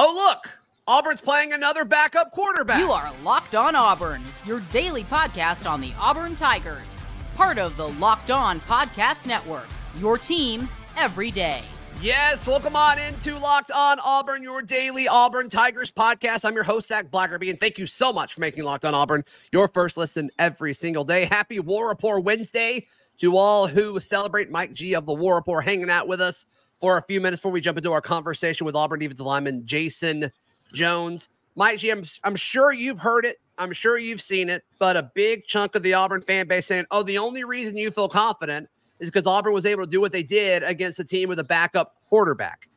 Oh, look, Auburn's playing another backup quarterback. You are Locked On Auburn, your daily podcast on the Auburn Tigers. Part of the Locked On Podcast Network, your team every day. Yes, welcome on into Locked On Auburn, your daily Auburn Tigers podcast. I'm your host, Zac Blackerby, and thank you so much for making Locked On Auburn your first listen every single day. Happy War Rapport Wednesday to all who celebrate. Mike G of the War Rapport hanging out with us for a few minutes before we jump into our conversation with Auburn defensive lineman Jayson Jones. Mike G, I'm sure you've heard it. I'm sure you've seen it, but a big chunk of the Auburn fan base saying, oh, the only reason you feel confident is because Auburn was able to do what they did against a team with a backup quarterback.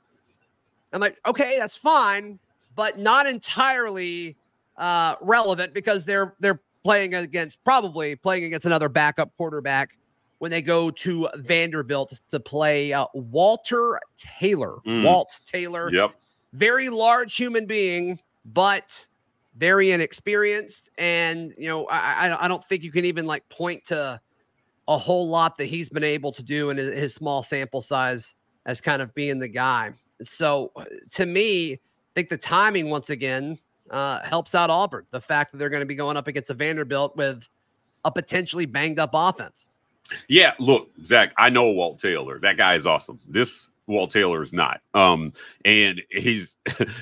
I'm like, okay, that's fine, but not entirely relevant because they're probably playing against another backup quarterback when they go to Vanderbilt to play Walter Taylor. Walt Taylor. Yep. Very large human being, but very inexperienced. And, you know, I don't think you can even like point to a whole lot that he's been able to do in his small sample size as kind of being the guy. So to me, I think the timing once again helps out Auburn. The fact that they're going to be going up against a Vanderbilt with a potentially banged up offense. Yeah, look, Zach, I know Walt Taylor. That guy is awesome. This Walt Taylor is not. And he's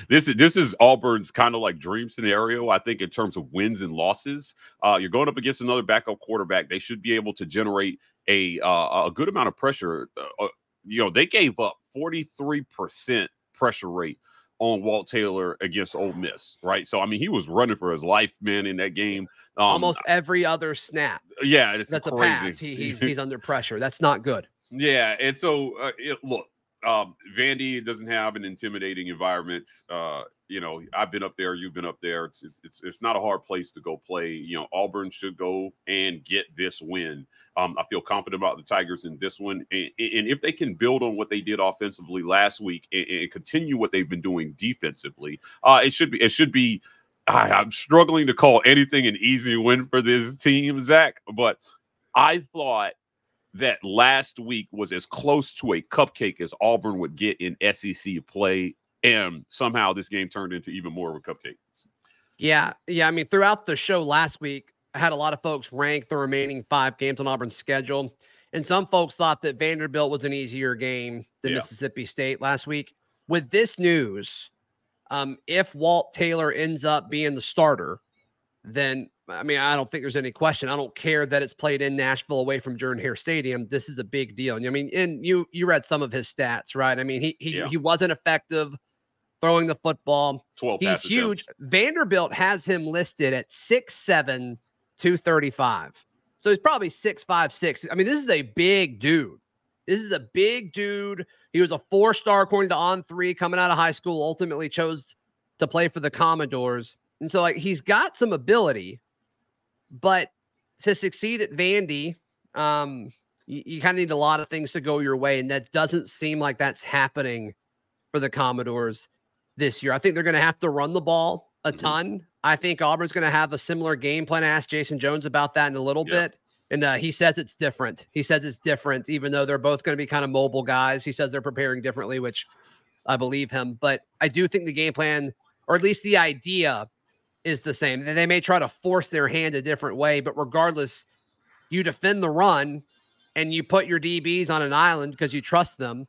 this is Auburn's kind of like dream scenario, I think, in terms of wins and losses. You're going up against another backup quarterback. They should be able to generate a good amount of pressure. They gave up 43% pressure rate on Walt Taylor against Ole Miss, right? So, I mean, he was running for his life, man, in that game. Almost every other snap. Yeah, that's crazy. A pass. He's under pressure. That's not good. Yeah, and so, look, Vandy doesn't have an intimidating environment. I've been up there. You've been up there. It's not a hard place to go play. Auburn should go and get this win. I feel confident about the Tigers in this one. And if they can build on what they did offensively last week and continue what they've been doing defensively, it should be. I'm struggling to call anything an easy win for this team, Zach, but I thought that last week was as close to a cupcake as Auburn would get in SEC play, and somehow this game turned into even more of a cupcake. Yeah. I mean, throughout the show last week, I had a lot of folks rank the remaining 5 games on Auburn's schedule, and some folks thought that Vanderbilt was an easier game than Mississippi State last week. With this news, if Walt Taylor ends up being the starter, then I mean, I don't think there's any question. I don't care that it's played in Nashville away from Jordan-Hare Stadium. This is a big deal. I mean, and you read some of his stats, right? I mean, he wasn't effective throwing the football. 12 He's huge. Attempts. Vanderbilt has him listed at 6'7", 235. So he's probably 6'5", 6". I mean, this is a big dude. He was a 4-star according to On3 coming out of high school, ultimately chose to play for the Commodores. And so like he's got some ability. But to succeed at Vandy, you kind of need a lot of things to go your way, and that doesn't seem like that's happening for the Commodores this year. I think they're going to have to run the ball a ton. I think Auburn's going to have a similar game plan. I asked Jayson Jones about that in a little bit, and he says it's different. Even though they're both going to be kind of mobile guys. He says they're preparing differently, which I believe him. But I do think the game plan, or at least the idea, is the same. They may try to force their hand a different way, but regardless, you defend the run and you put your DBs on an island because you trust them.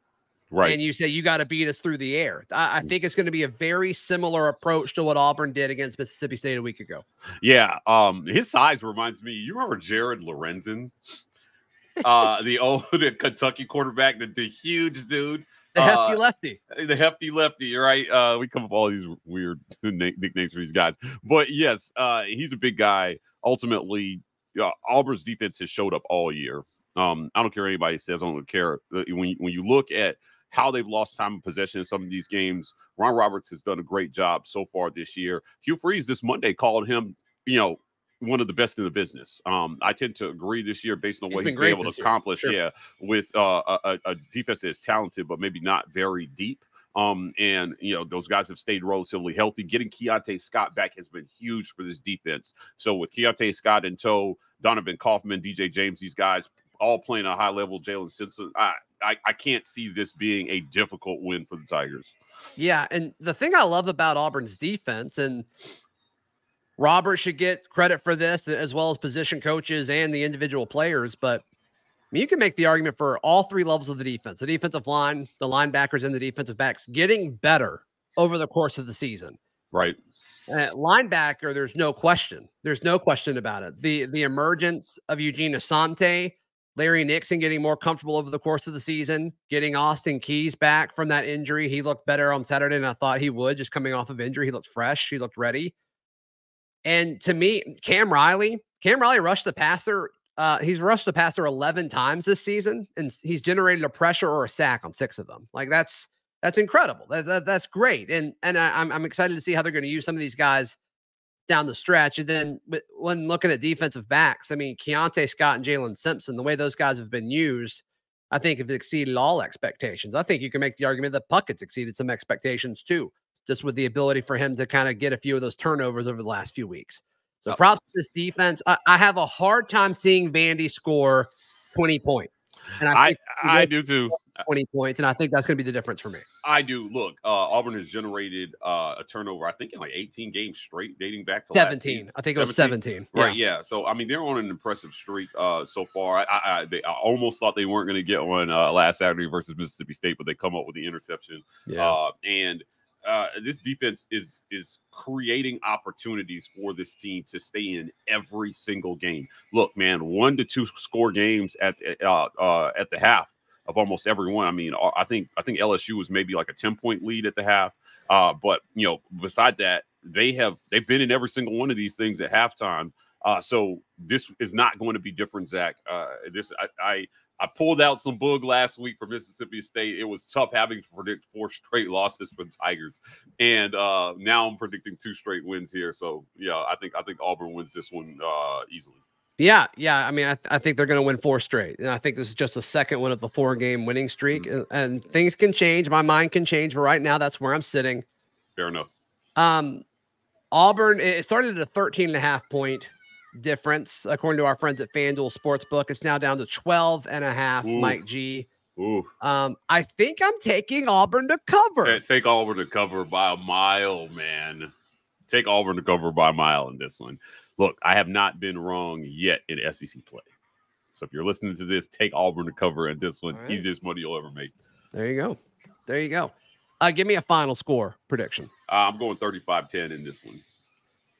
Right. And you say, you got to beat us through the air. I think it's going to be a very similar approach to what Auburn did against Mississippi State a week ago. Yeah. His size reminds me, you remember Jared Lorenzen? the Kentucky quarterback, the huge dude. The hefty lefty. The hefty lefty, right? We come up with all these weird nicknames for these guys. But, yes, he's a big guy. Ultimately, Auburn's defense has showed up all year. I don't care what anybody says. I don't care. When you look at how they've lost time of possession in some of these games, Ron Roberts has done a great job so far this year. Hugh Freeze this Monday called him, one of the best in the business. I tend to agree this year based on what he's been able to accomplish. Sure. With a defense that is talented, but maybe not very deep. And those guys have stayed relatively healthy. Getting Keontae Scott back has been huge for this defense. So with Keontae Scott in tow, Donovan Kaufman, DJ James, these guys all playing at a high level, Jalen Simpson, I can't see this being a difficult win for the Tigers. Yeah, and the thing I love about Auburn's defense, and Robert should get credit for this, as well as position coaches and the individual players, but you can make the argument for all three levels of the defense, the defensive line, the linebackers, and the defensive backs getting better over the course of the season. Right. Linebacker, there's no question. There's no question about it. The emergence of Eugene Asante, Larry Nixon getting more comfortable over the course of the season, getting Austin Keys back from that injury. He looked better on Saturday than I thought he would, just coming off of injury. He looked fresh. He looked ready. And to me, Cam Riley rushed the passer. He's rushed the passer 11 times this season, and he's generated a pressure or a sack on 6 of them. Like that's incredible. That's great. And I'm excited to see how they're going to use some of these guys down the stretch. And then when looking at defensive backs, I mean, Keontae Scott and Jalen Simpson, the way those guys have been used, I think have exceeded all expectations. I think you can make the argument that Puckett's exceeded some expectations too, just with the ability for him to kind of get a few of those turnovers over the last few weeks. So props to this defense. I have a hard time seeing Vandy score 20 points. And I do too. 20 points, and I think that's going to be the difference for me. I do. Look, Auburn has generated a turnover, I think, in like 18 games straight, dating back to 17. Last season. I think it was 17. Right, yeah. So, I mean, they're on an impressive streak so far. I almost thought they weren't going to get one last Saturday versus Mississippi State, but they come up with the interception. Yeah. This defense is creating opportunities for this team to stay in every single game. Look, man, 1 to 2 score games at the half of almost every one. I mean, I think LSU was maybe like a 10-point lead at the half. But beside that, they've been in every single one of these things at halftime. So this is not going to be different, Zach. I pulled out some boog last week for Mississippi State. It was tough having to predict 4 straight losses for the Tigers, and now I'm predicting 2 straight wins here. So yeah, I think Auburn wins this one easily. Yeah. I mean, I think they're going to win 4 straight, and I think this is just the second one of the 4-game winning streak. And things can change. My mind can change, but right now that's where I'm sitting. Fair enough. Auburn, it started at a 13.5-point difference according to our friends at FanDuel Sportsbook. It's now down to 12.5. Mike G. I think I'm taking Auburn to cover. Take Auburn to cover by a mile, man. Take Auburn to cover by a mile in this one. Look, I have not been wrong yet in SEC play. So if you're listening to this, take Auburn to cover in this one. Right. Easiest money you'll ever make. There you go. Give me a final score prediction. I'm going 35-10 in this one.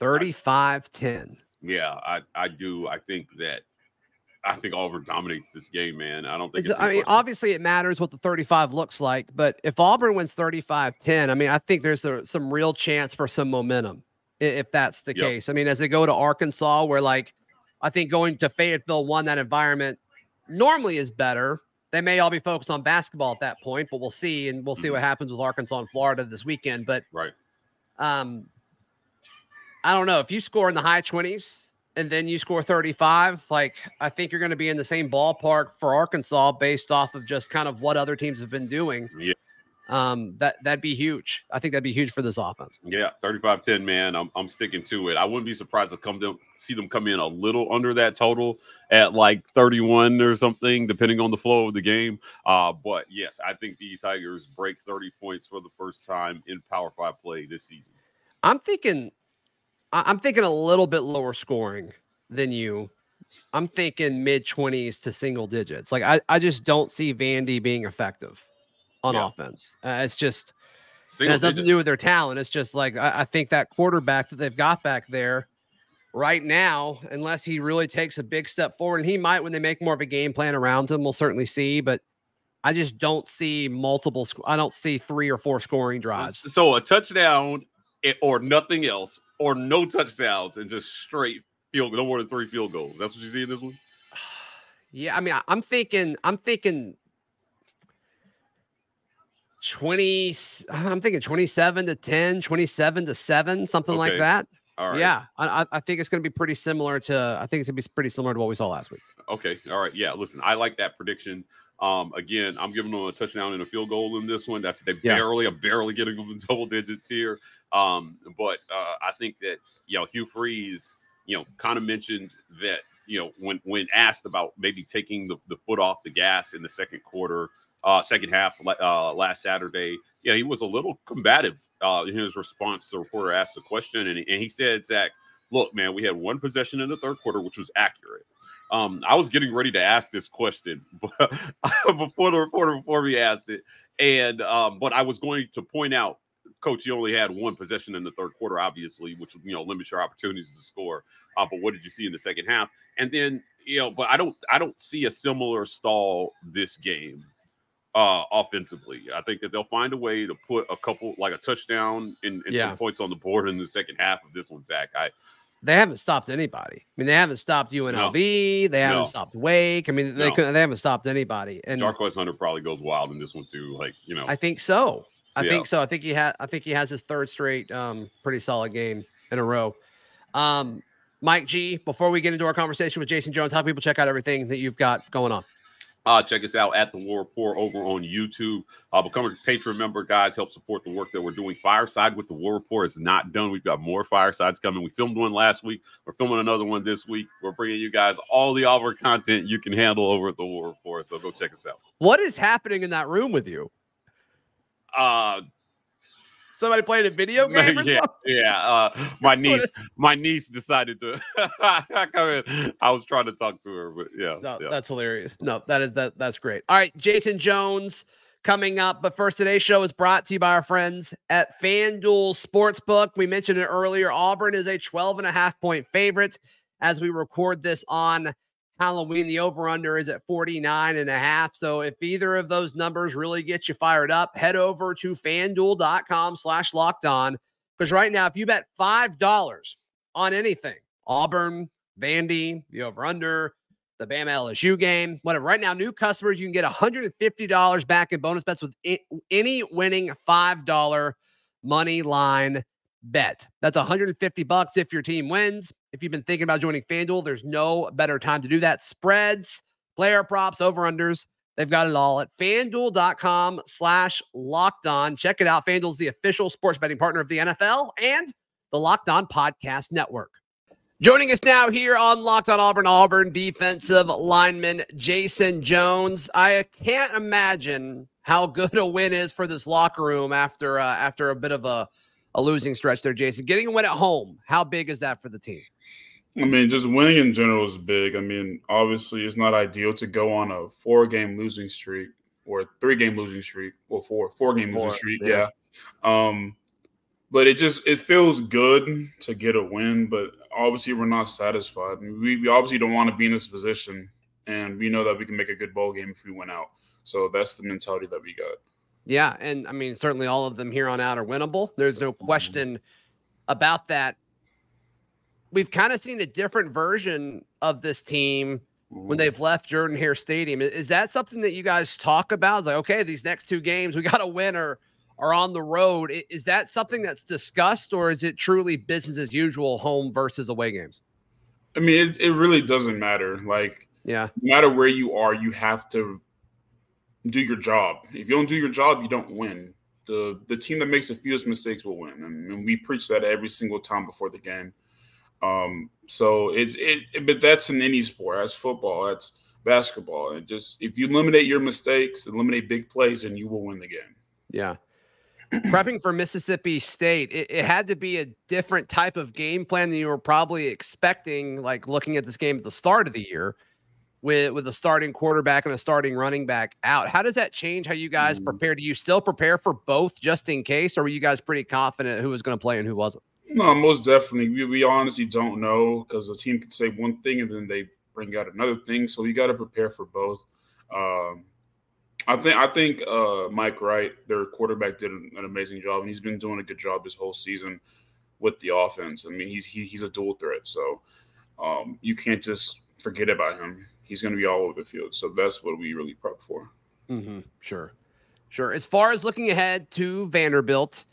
35-10. Yeah, I do. I think Auburn dominates this game, man. I don't think obviously it matters what the 35 looks like, but if Auburn wins 35-10, I mean, I think there's some real chance for some momentum if that's the case. I mean, as they go to Arkansas, where I think going to Fayetteville won that environment normally is better. They may all be focused on basketball at that point, but we'll see, and we'll see what happens with Arkansas and Florida this weekend. But I don't know. If you score in the high 20s and then you score 35, I think you're going to be in the same ballpark for Arkansas based off of just kind of what other teams have been doing. Yeah. That'd be huge. I think that'd be huge for this offense. Yeah, 35-10, man. I'm sticking to it. I wouldn't be surprised to see them come in a little under that total at 31 or something, depending on the flow of the game. But yes, I think the Tigers break 30 points for the first time in Power 5 play this season. I'm thinking a little bit lower scoring than you. I'm thinking mid-20s to single digits. I just don't see Vandy being effective on offense. It's just it has nothing to do with their talent. It's just I think that quarterback that they've got back there right now, unless he really takes a big step forward, and he might when they make more of a game plan around him, we'll certainly see. But I just don't see I don't see 3 or 4 scoring drives. So a touchdown or nothing else, or no touchdowns, and just straight field, no more than 3 field goals. That's what you see in this one? Yeah, I mean, I'm thinking 27-10, 27-7, something like that. All right. Yeah, I think it's going to be pretty similar to what we saw last week. Okay. All right. Yeah. Listen, I like that prediction. Again, I'm giving them a touchdown and a field goal in this one. I'm barely getting them in double digits here. But I think that, Hugh Freeze, kind of mentioned that, when asked about maybe taking the foot off the gas in the second quarter, second half last Saturday. Yeah, he was a little combative in his response to the reporter asked the question. And he said, Zach, look, man, we had one possession in the third quarter, which was accurate. I was getting ready to ask this question before the reporter before me asked it. And but I was going to point out, Coach, you only had one possession in the third quarter, obviously, which, limits your opportunities to score. But what did you see in the second half? And then, but I don't see a similar stall this game offensively. I think that they'll find a way to put a couple, like a touchdown and some points on the board in the second half of this one, Zach. They haven't stopped anybody. I mean, they haven't stopped UNLV. No. They haven't stopped Wake. I mean, they haven't stopped anybody. And Dark Hunter probably goes wild in this one too. I think so. I think so. I think he has his third straight pretty solid game in a row. Mike G, before we get into our conversation with Jayson Jones, how do people check out everything that you've got going on? Check us out at the War Rapport over on YouTube. Become a Patreon member, guys. Help support the work that we're doing. Fireside with the War Rapport is not done. We've got more firesides coming. We filmed one last week. We're filming another one this week. We're bringing you guys all the Auburn content you can handle over at the War Rapport. So go check us out. What is happening in that room with you? Somebody playing a video game or something? Yeah. My niece decided to come in. I was trying to talk to her, but yeah. That's hilarious. No, that's great. All right, Jayson Jones coming up. But first, today's show is brought to you by our friends at FanDuel Sportsbook. We mentioned it earlier. Auburn is a 12.5-point favorite as we record this on Halloween. The over-under is at 49.5. So if either of those numbers really get you fired up, head over to FanDuel.com/lockedon. Because right now, if you bet $5 on anything, Auburn, Vandy, the over-under, the Bama LSU game, whatever. Right now, new customers, you can get $150 back in bonus bets with any winning $5 money line bet. That's $150 if your team wins. If you've been thinking about joining FanDuel, there's no better time to do that. Spreads, player props, over-unders, they've got it all at FanDuel.com/lockedon. Check it out. FanDuel is the official sports betting partner of the NFL and the Locked On Podcast Network. Joining us now here on Locked On Auburn defensive lineman Jayson Jones. I can't imagine how good a win is for this locker room after a bit of a losing stretch there, Jayson. Getting a win at home, how big is that for the team? I mean, just winning in general is big. I mean, obviously, it's not ideal to go on a 4-game losing streak or a 3-game losing streak. Well, four-game losing streak, yeah. But it feels good to get a win. But obviously, we're not satisfied. I mean, we obviously don't want to be in this position, and we know that we can make a good bowl game if we win out. So that's the mentality that we got. Yeah, and I mean, certainly all of them here on out are winnable. There's no question about that. We've kind of seen a different version of this team when they've left Jordan-Hare Stadium. Is that something that you guys talk about? It's like, okay, these next 2 games, we got to win or on the road. Is that something that's discussed, or is it truly business as usual, home versus away games? I mean, it really doesn't matter. Like, no matter where you are, you have to do your job. If you don't do your job, you don't win. The team that makes the fewest mistakes will win. And we preach that every single time before the game. So but that's in any sport. That's football. That's basketball. And just if you eliminate your mistakes, eliminate big plays, and you will win the game. Yeah. Prepping for Mississippi State, it had to be a different type of game plan than you were probably expecting, like looking at this game at the start of the year with a starting quarterback and a starting running back out. How does that change how you guys prepare? Do you still prepare for both just in case, or were you guys pretty confident who was going to play and who wasn't? No, most definitely. We honestly don't know because the team can say one thing and then they bring out another thing. So you got to prepare for both. I think Mike Wright, their quarterback, did an amazing job, and he's been doing a good job this whole season with the offense. I mean, he's a dual threat, so you can't just forget about him. He's going to be all over the field. So that's what we really prep for. Sure. As far as looking ahead to Vanderbilt,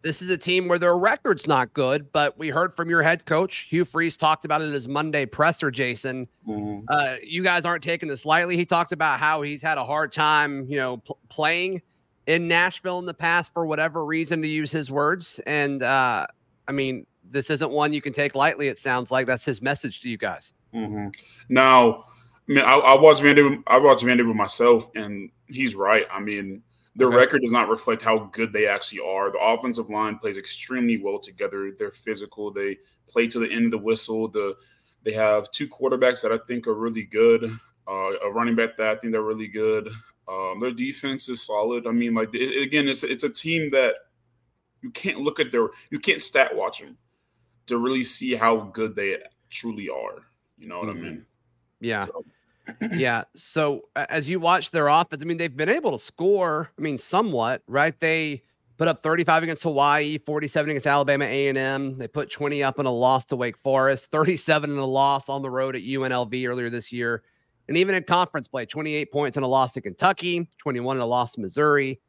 this is a team where their record's not good, but we heard from your head coach, Hugh Freeze, talked about it in his Monday presser, Jayson. You guys aren't taking this lightly. He talked about how he's had a hard time, playing in Nashville in the past for whatever reason, to use his words. And, I mean, this isn't one you can take lightly, it sounds like. That's his message to you guys. Now, I mean, I watched Vanderbilt myself, and he's right. I mean, their record does not reflect how good they actually are. The offensive line plays extremely well together. They're physical. They play to the end of the whistle. They have 2 quarterbacks that I think are really good. A running back that I think they're really good. Their defense is solid. I mean, like again, it's a team that you can't stat watch them to really see how good they truly are. You know what I mean? Yeah. Yeah. So as you watch their offense, I mean, they've been able to score, I mean, somewhat, right? They put up 35 against Hawaii, 47 against Alabama A&M. They put 20 up in a loss to Wake Forest, 37 in a loss on the road at UNLV earlier this year. And even in conference play, 28 points in a loss to Kentucky, 21 in a loss to Missouri.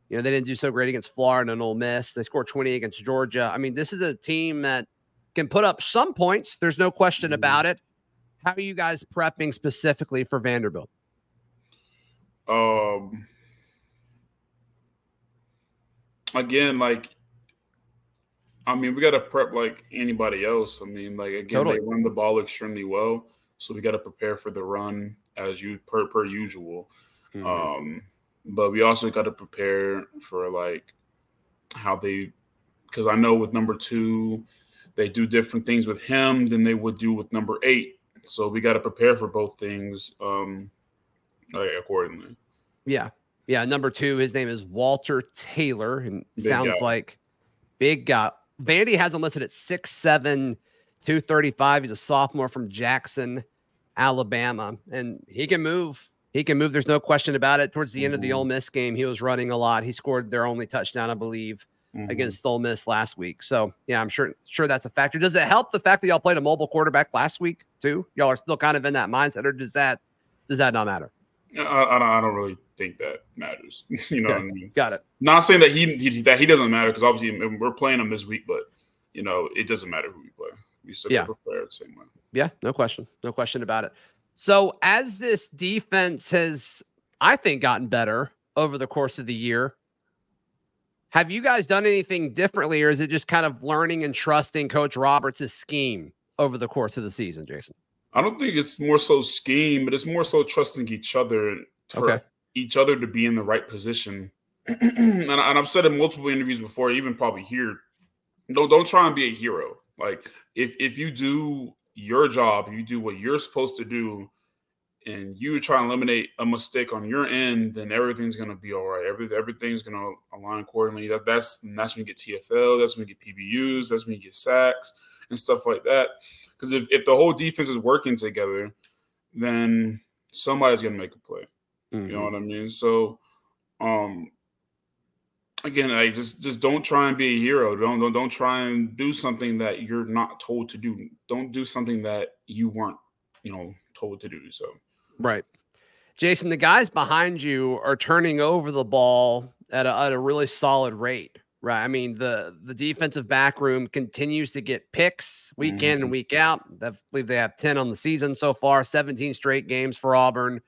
You know, they didn't do so great against Florida and Ole Miss. They scored 20 against Georgia. I mean, this is a team that can put up some points. There's no question about it. How are you guys prepping specifically for Vanderbilt? Again, like, I mean, we got to prep like anybody else. I mean, like, again, They run the ball extremely well, so we got to prepare for the run as per usual. But we also got to prepare for like how because I know with number 2, they do different things with him than they would do with number 8. So we got to prepare for both things accordingly. Yeah. Yeah. Number 2, his name is Walter Taylor, and sounds like big guy. Vandy has him listed at 6'7", 235. He's a sophomore from Jackson, Alabama, and he can move. He can move. There's no question about it. Towards the end of the Ole Miss game, he was running a lot. He scored their only touchdown, I believe, against Ole Miss last week. So, yeah, I'm sure that's a factor. Does it help the fact that y'all played a mobile quarterback last week too? Y'all are still kind of in that mindset, or does that not matter? I don't really think that matters. You know what I mean? Got it. Not saying that he doesn't matter, because obviously we're playing him this week, but you know, it doesn't matter who we play. We still prepare the same way. Yeah, no question about it. So as this defense has, I think, gotten better over the course of the year, have you guys done anything differently, or is it just kind of learning and trusting Coach Roberts' scheme over the course of the season, Jayson? I don't think it's more so scheme, but it's more so trusting each other for each other to be in the right position. and I've said in multiple interviews before, even probably here, don't try and be a hero. Like if you do your job, you do what you're supposed to do, and you try and eliminate a mistake on your end, then everything's going to be all right. Everything's going to align accordingly. That's when you get TFL. That's when you get PBUs. That's when you get sacks and stuff like that. Because if the whole defense is working together, then somebody's going to make a play. You know what I mean? So, again, like just don't try and be a hero. Don't try and do something that you're not told to do. Don't do something that you weren't, told to do. So, right, Jayson, the guys behind you are turning over the ball at a really solid rate. Right. I mean, the defensive back room continues to get picks week in and week out. I believe they have 10 on the season so far, 17 straight games for Auburn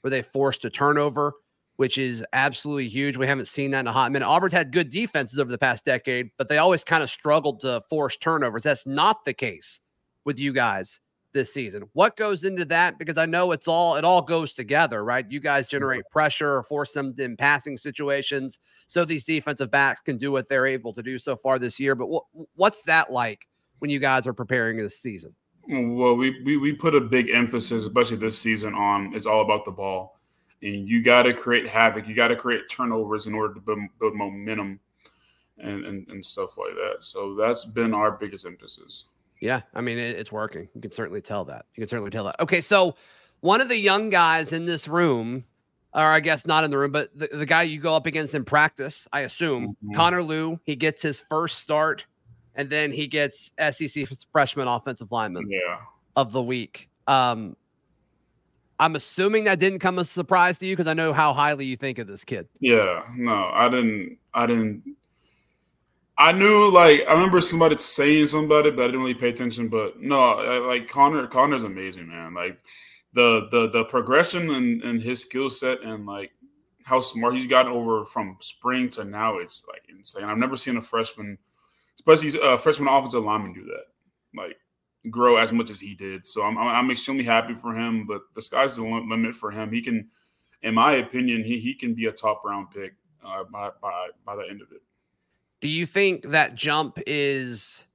where they forced a turnover, which is absolutely huge. We haven't seen that in a hot minute. Auburn's had good defenses over the past decade, but they always kind of struggled to force turnovers. That's not the case with you guys this season. What goes into that? Because I know it all goes together, right? You guys generate pressure or force them in passing situations so these defensive backs can do what they're able to do so far this year. But what's that like when you guys are preparing this season? Well, we put a big emphasis, especially this season, on it's all about the ball. And you got to create havoc. You got to create turnovers in order to build momentum and stuff like that. So that's been our biggest emphasis. Yeah, I mean, it's working. You can certainly tell that. Okay, so one of the young guys in this room, or I guess not in the room, but the guy you go up against in practice, I assume, Connor Lew, he gets his first start, and then he gets SEC freshman offensive lineman of the week. I'm assuming that didn't come as a surprise to you, because I know how highly you think of this kid. Yeah, no, I didn't. I knew, like, I remember somebody saying somebody, but I didn't really pay attention. But no, like Connor's amazing, man. Like the progression and his skill set and like how smart he's gotten over from spring to now, it's like insane. I've never seen a freshman, especially a freshman offensive lineman, do that. Like grow as much as he did. So I'm extremely happy for him. But the sky's the limit for him. He can, in my opinion, he can be a top round pick by the end of it. Do you think that jump is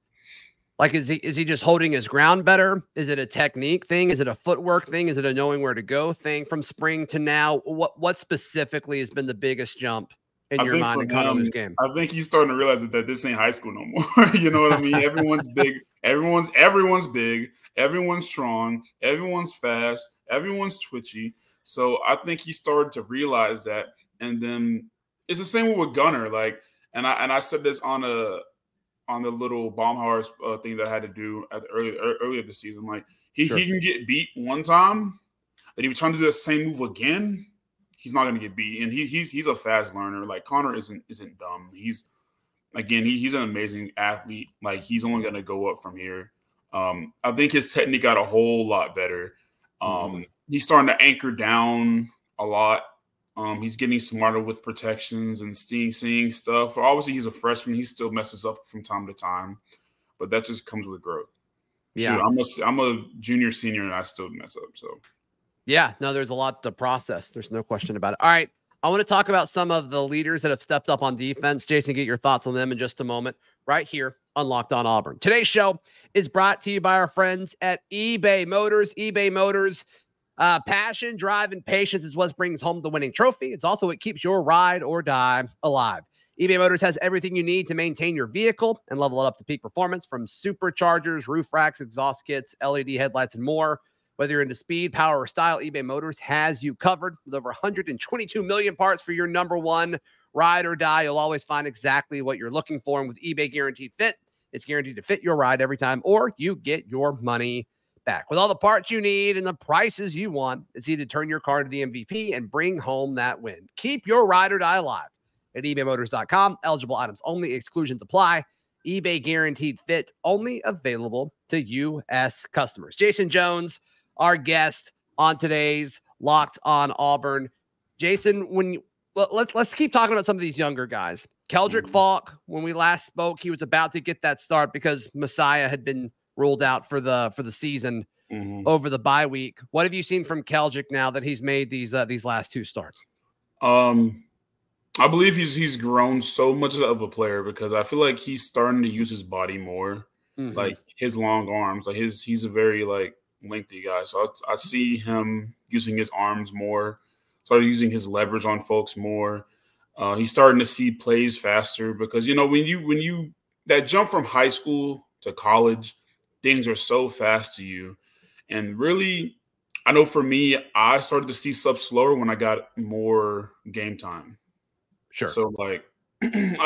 like, is he just holding his ground better? Is it a technique thing? Is it a footwork thing? Is it a knowing where to go thing from spring to now? What specifically has been the biggest jump in your mind in Connor's game? I think he's starting to realize that this ain't high school no more. You know what I mean? Everyone's big. Everyone's big. Everyone's strong. Everyone's fast. Everyone's twitchy. So I think he started to realize that. And then it's the same with Gunner. Like, and I said this on the little Baumhauer thing that I had to do at earlier this season. Like he can get beat one time, but if he's trying to do the same move again, he's not going to get beat. And he's a fast learner. Like Connor isn't dumb. He's an amazing athlete. Like he's only going to go up from here. I think his technique got a whole lot better. He's starting to anchor down a lot. He's getting smarter with protections and seeing stuff. Obviously, he's a freshman. He still messes up from time to time, but that just comes with growth. Yeah, shoot, I'm a junior, senior, and I still mess up. So, yeah, no, there's a lot to process. There's no question about it. All right, I want to talk about some of the leaders that have stepped up on defense. Jason, get your thoughts on them in just a moment, right here on Locked On Auburn. Today's show is brought to you by our friends at eBay Motors. eBay Motors. Passion, drive, and patience is what brings home the winning trophy. It's also what keeps your ride or die alive. eBay Motors has everything you need to maintain your vehicle and level it up to peak performance, from superchargers, roof racks, exhaust kits, LED headlights, and more. Whether you're into speed, power, or style, eBay Motors has you covered. With over 122 million parts for your number one ride or die, you'll always find exactly what you're looking for. And with eBay Guaranteed Fit, it's guaranteed to fit your ride every time, or you get your money back. With all the parts you need and the prices you want, it's easy to turn your car to the MVP and bring home that win. Keep your ride or die alive at ebaymotors.com. Eligible items only. Exclusions apply. eBay Guaranteed Fit, only available to U.S. customers. Jayson Jones, our guest on today's Locked On Auburn. Jason, let's keep talking about some of these younger guys. Keldrick Falk, when we last spoke, he was about to get that start because Messiah had been ruled out for the season over the bye week. What have you seen from Keldrick now that he's made these last two starts? I believe he's grown so much of a player because I feel like he's starting to use his body more, like his long arms. Like he's a very lengthy guy, so I see him using his arms more. Started using his leverage on folks more. He's starting to see plays faster because when you that jump from high school to college, things are so fast to you. And really, I know for me, I started to see stuff slower when I got more game time. Sure. So I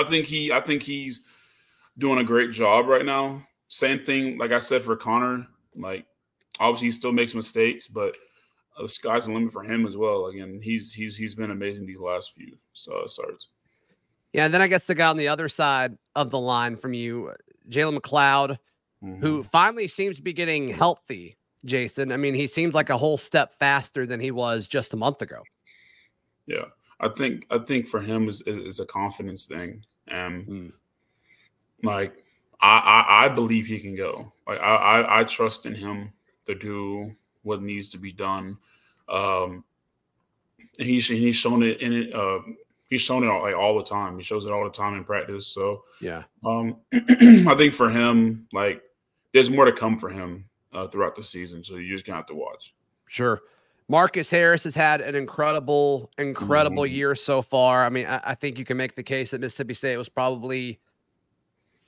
think he's doing a great job right now. Same thing, like I said, for Connor. Like obviously he still makes mistakes, but the sky's the limit for him as well. Again, he's been amazing these last few starts. Yeah, and then I guess the guy on the other side of the line from you, Jalen McLeod, who finally seems to be getting healthy, Jason. I mean, he seems like a whole step faster than he was just a month ago. Yeah, I think for him is a confidence thing. And I believe he can go. Like I trust in him to do what needs to be done. And he's shown it in it. He's shown it all the time. He shows it all the time in practice. So yeah, I think for him, there's more to come for him throughout the season. So you just gonna have to watch. Sure. Marcus Harris has had an incredible year so far. I mean, I think you can make the case that Mississippi State was probably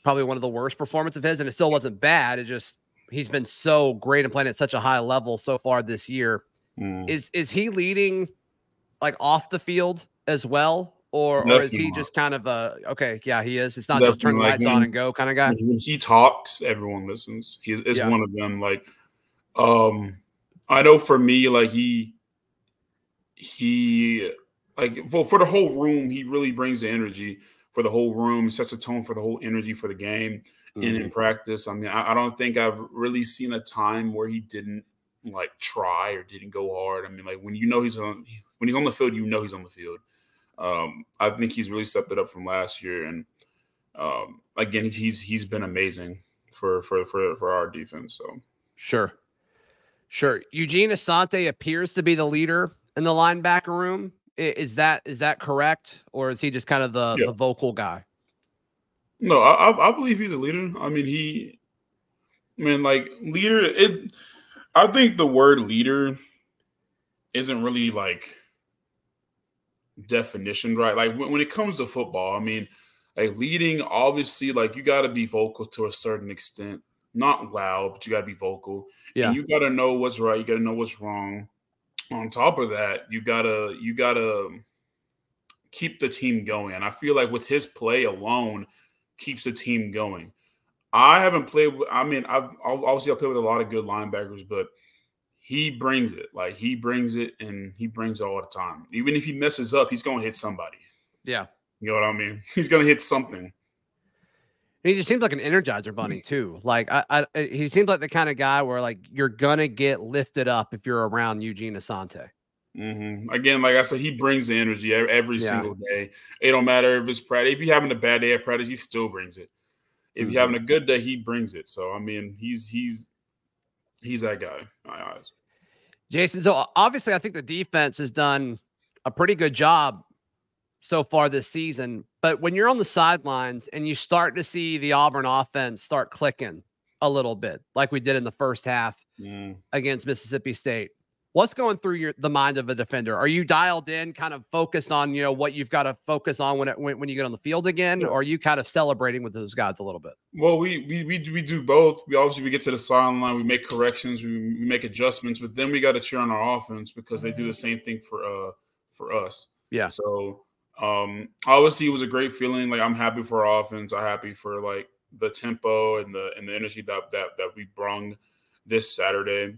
one of the worst performances of his, and it still wasn't bad. It just he's been so great and playing at such a high level so far this year. Is he leading off the field as well? Or is he just kind of okay, yeah, he is. It's not just turn the lights on and go kind of guy. When he talks, everyone listens. He's one of them. I know for me, for the whole room, he really brings the energy for the whole room. He sets a tone for the whole energy for the game and in practice. I mean, I don't think I've really seen a time where he didn't try or didn't go hard. I mean, when he's on the field, he's on the field. I think he's really stepped it up from last year, and again, he's been amazing for our defense. So sure. Eugene Asante appears to be the leader in the linebacker room. Is that correct, or is he just kind of the vocal guy? No, I believe he's a leader. I mean, like leader. I think the word leader isn't really like definition, right? Like when it comes to football, I mean, like leading, obviously, like you got to be vocal to a certain extent. Not loud, but you got to be vocal. Yeah. And you got to know what's right. You got to know what's wrong. On top of that, you gotta keep the team going. And I feel like with his play alone keeps the team going. I haven't played – I mean, I've played with a lot of good linebackers, but he brings it. Like, he brings it, and he brings it all the time. Even if he messes up, he's going to hit somebody. Yeah. You know what I mean? He's going to hit something. And he just seems like an Energizer bunny too. Like he seems like the kind of guy where like you're gonna get lifted up if you're around Eugene Asante. Mm-hmm. Again, like I said, he brings the energy every single day. It don't matter if it's practice. If you're having a bad day at practice, he still brings it. If you're having a good day, he brings it. So I mean, he's that guy. Jayson, so obviously, I think the defense has done a pretty good job so far this season, but when you're on the sidelines and you start to see the Auburn offense start clicking a little bit, like we did in the first half against Mississippi State, what's going through the mind of a defender? Are you dialed in, kind of focused on, what you've got to focus on when you get on the field again, or are you kind of celebrating with those guys a little bit? Well, we do both. We get to the sideline, we make corrections, we make adjustments, but then we got to cheer on our offense because they do the same thing for us. Yeah. So obviously it was a great feeling. Like, I'm happy for our offense. I'm happy for like the tempo and the energy that we brung this Saturday.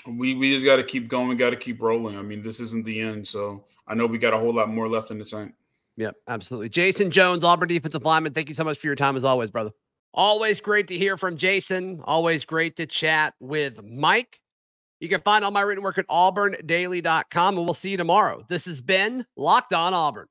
We just got to keep going. Got to keep rolling. I mean, this isn't the end. So I know we got a whole lot more left in the tank. Yep, absolutely. Jayson Jones, Auburn defensive lineman. Thank you so much for your time as always, brother. Always great to hear from Jayson. Always great to chat with Mike. You can find all my written work at auburndaily.com, and we'll see you tomorrow. This has been Locked On Auburn.